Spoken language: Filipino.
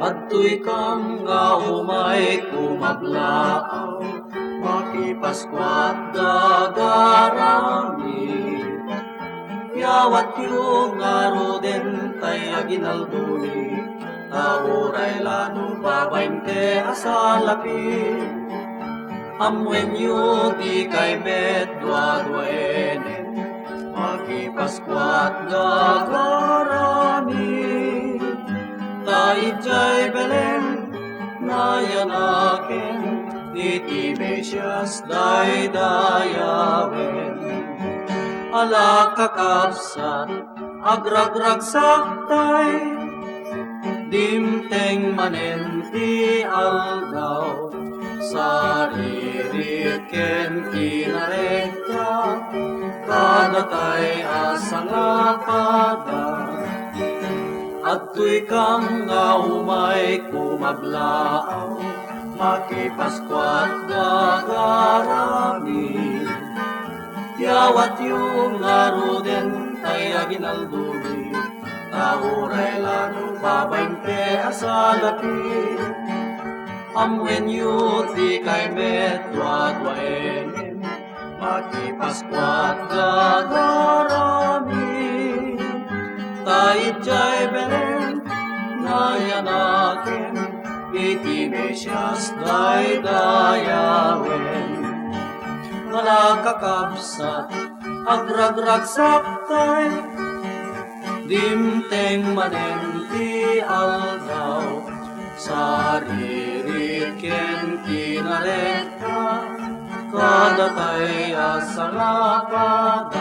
Adto'y kang nga umay kumablaaw, makipaskwat dagarami. Yawat yung ngaro din tay aginalduni, tauray lano babainte asalapi. Amwen yu di kay medwa-dwaenen, makipaskwat dagarami. Taijay Belen, nayanaken, iti Mesias daydayawen. Ala kakabsat, agragrag saktay, dimteng manen ti aldaw, saririt ken kinarekta, kadatay asalapada. Adto'y kang nga umay kumablaaw, makipaskwat dagarami. Yawat yung ngaro din tay aginalduni, tauray lano babainte asalapi. Amwen yu ti kay medwa-dwaenen, makipaskwat dagarami. Taijay Belen, nayanaken, iti Mesias daydayawen. Malakakabsat, agragrag saktay, dimteng manen ti aldaw, saririt ken kinalekta, kadatay asalapada.